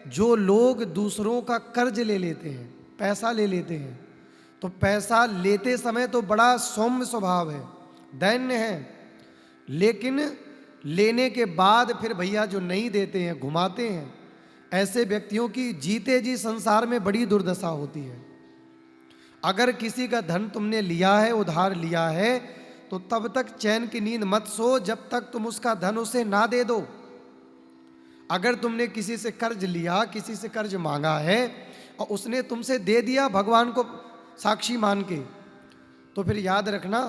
जो लोग दूसरों का कर्ज ले लेते हैं, पैसा ले लेते हैं, तो पैसा लेते समय तो बड़ा सौम्य स्वभाव है, दैन्य है, लेकिन लेने के बाद फिर भैया जो नहीं देते हैं, घुमाते हैं, ऐसे व्यक्तियों की जीते जी संसार में बड़ी दुर्दशा होती है। अगर किसी का धन तुमने लिया है, उधार लिया है, तो तब तक चैन की नींद मत सो जब तक तुम उसका धन उसे ना दे दो। अगर तुमने किसी से कर्ज लिया, किसी से कर्ज मांगा है और उसने तुमसे दे दिया भगवान को साक्षी मान के, तो फिर याद रखना,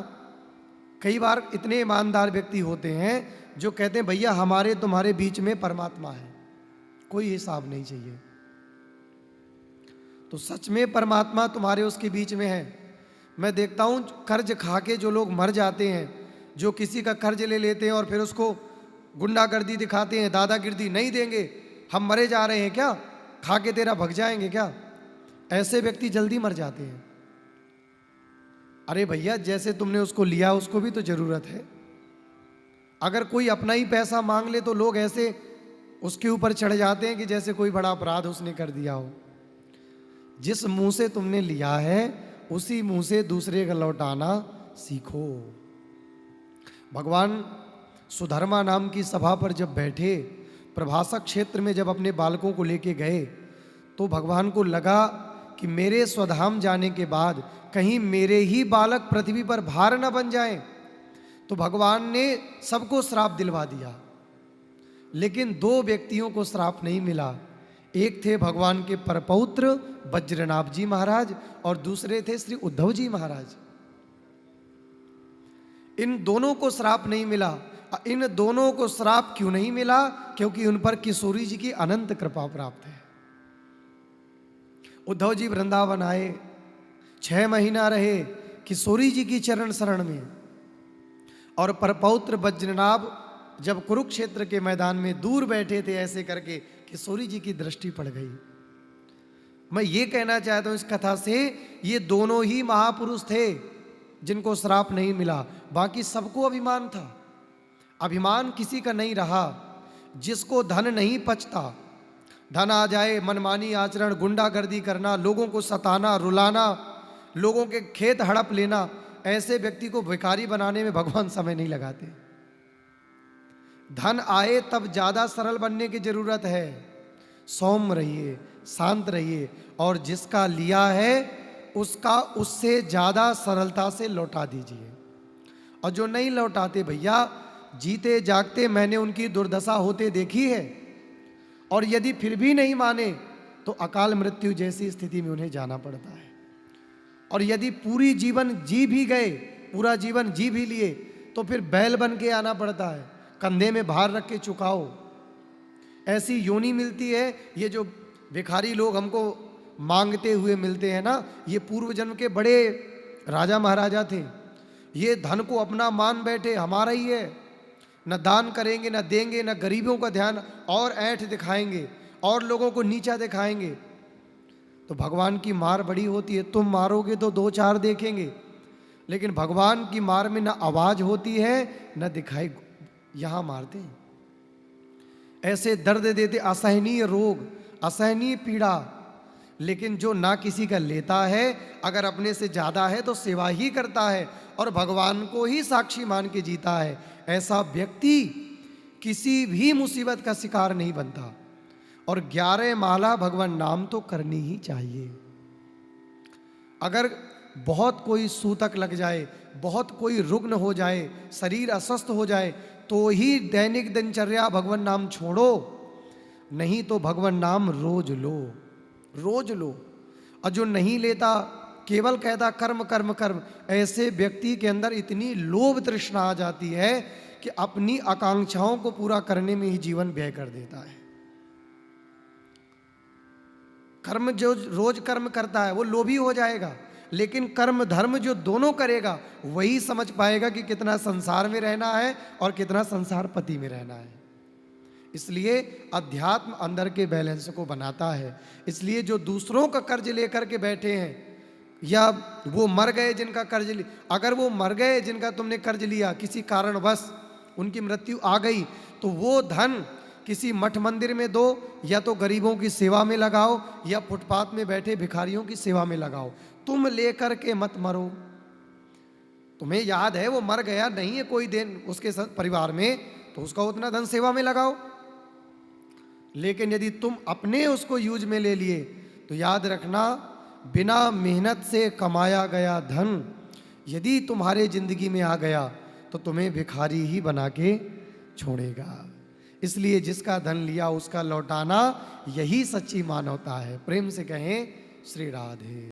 कई बार इतने ईमानदार व्यक्ति होते हैं जो कहते हैं भैया हमारे तुम्हारे बीच में परमात्मा है, कोई हिसाब नहीं चाहिए। तो सच में परमात्मा तुम्हारे उसके बीच में है। मैं देखता हूं कर्ज खा के जो लोग मर जाते हैं, जो किसी का कर्ज ले लेते हैं और फिर उसको गुंडागर्दी दिखाते हैं, दादागिर्दी, नहीं देंगे, हम मरे जा रहे हैं क्या, खा के तेरा भग जाएंगे क्या, ऐसे व्यक्ति जल्दी मर जाते हैं। अरे भैया जैसे तुमने उसको लिया उसको भी तो जरूरत है। अगर कोई अपना ही पैसा मांग ले तो लोग ऐसे उसके ऊपर चढ़ जाते हैं कि जैसे कोई बड़ा अपराध उसने कर दिया हो। जिस मुंह से तुमने लिया है उसी मुंह से दूसरे का लौटाना सीखो। भगवान सुधर्मा नाम की सभा पर जब बैठे, प्रभासक क्षेत्र में जब अपने बालकों को लेके गए, तो भगवान को लगा कि मेरे स्वधाम जाने के बाद कहीं मेरे ही बालक पृथ्वी पर भार न बन जाएं। तो भगवान ने सबको श्राप दिलवा दिया, लेकिन दो व्यक्तियों को श्राप नहीं मिला। एक थे भगवान के परपौत्र वज्रनाभ जी महाराज और दूसरे थे श्री उद्धव जी महाराज। इन दोनों को श्राप नहीं मिला। इन दोनों को श्राप क्यों नहीं मिला? क्योंकि उन पर किशोरी जी की अनंत कृपा प्राप्त है। उद्धव जी वृंदावन आए, 6 महीना रहे किशोरी जी की चरण शरण में, और परपौत्र वज्रनाभ जब कुरुक्षेत्र के मैदान में दूर बैठे थे ऐसे करके, किशोरी जी की दृष्टि पड़ गई। मैं ये कहना चाहता हूं इस कथा से, ये दोनों ही महापुरुष थे जिनको श्राप नहीं मिला, बाकी सबको अभिमान था। अभिमान किसी का नहीं रहा। जिसको धन नहीं पचता, धन आ जाए, मनमानी आचरण, गुंडागर्दी करना, लोगों को सताना, रुलाना, लोगों के खेत हड़प लेना, ऐसे व्यक्ति को भिखारी बनाने में भगवान समय नहीं लगाते। धन आए तब ज्यादा सरल बनने की जरूरत है। सौम्य रहिए, शांत रहिए, और जिसका लिया है उसका उससे ज्यादा सरलता से लौटा दीजिए। और जो नहीं लौटाते भैया, जीते जागते मैंने उनकी दुर्दशा होते देखी है। और यदि फिर भी नहीं माने तो अकाल मृत्यु जैसी स्थिति में उन्हें जाना पड़ता है। और यदि पूरी जीवन जी भी गए, पूरा जीवन जी भी लिए, तो फिर बैल बन के आना पड़ता है, कंधे में भार रख के चुकाओ। ऐसी योनि मिलती है। ये जो भिखारी लोग हमको मांगते हुए मिलते हैं ना, ये पूर्व जन्म के बड़े राजा महाराजा थे। ये धन को अपना मान बैठे, हमारा ही है, न दान करेंगे, न देंगे, न गरीबों का ध्यान, और ऐठ दिखाएंगे और लोगों को नीचा दिखाएंगे। तो भगवान की मार बड़ी होती है। तुम मारोगे तो 2-4 देखेंगे, लेकिन भगवान की मार में न आवाज होती है न दिखाई, यहां मारते हैं। ऐसे दर्द देते, असहनीय रोग, असहनीय पीड़ा। लेकिन जो ना किसी का लेता है, अगर अपने से ज्यादा है तो सेवा ही करता है और भगवान को ही साक्षी मान के जीता है, ऐसा व्यक्ति किसी भी मुसीबत का शिकार नहीं बनता। और 11 माला भगवान नाम तो करनी ही चाहिए। अगर बहुत कोई सूतक लग जाए, बहुत कोई रुग्ण हो जाए, शरीर अस्वस्थ हो जाए, तो ही दैनिक दिनचर्या भगवान नाम छोड़ो, नहीं तो भगवान नाम रोज लो, रोज लो। और जो नहीं लेता, केवल कहता कर्म कर्म कर्म, ऐसे व्यक्ति के अंदर इतनी लोभ तृष्णा आ जाती है कि अपनी आकांक्षाओं को पूरा करने में ही जीवन व्यय कर देता है। कर्म जो रोज कर्म करता है वो लोभी हो जाएगा, लेकिन कर्म धर्म जो दोनों करेगा वही समझ पाएगा कि कितना संसार में रहना है और कितना संसार पति में रहना है। इसलिए अध्यात्म अंदर के बैलेंस को बनाता है। इसलिए जो दूसरों का कर्ज लेकर के बैठे हैं, या वो मर गए जिनका कर्ज लिया, अगर वो मर गए जिनका तुमने कर्ज लिया, किसी कारणवश उनकी मृत्यु आ गई, तो वो धन किसी मठ मंदिर में दो, या तो गरीबों की सेवा में लगाओ, या फुटपाथ में बैठे भिखारियों की सेवा में लगाओ। तुम लेकर के मत मरो। तुम्हें याद है वो मर गया, नहीं है कोई दिन उसके परिवार में, तो उसका उतना धन सेवा में लगाओ। लेकिन यदि तुम अपने उसको यूज में ले लिए, तो याद रखना, बिना मेहनत से कमाया गया धन यदि तुम्हारे जिंदगी में आ गया तो तुम्हें भिखारी ही बना के छोड़ेगा। इसलिए जिसका धन लिया उसका लौटाना, यही सच्ची मानवता है। प्रेम से कहें श्री राधे।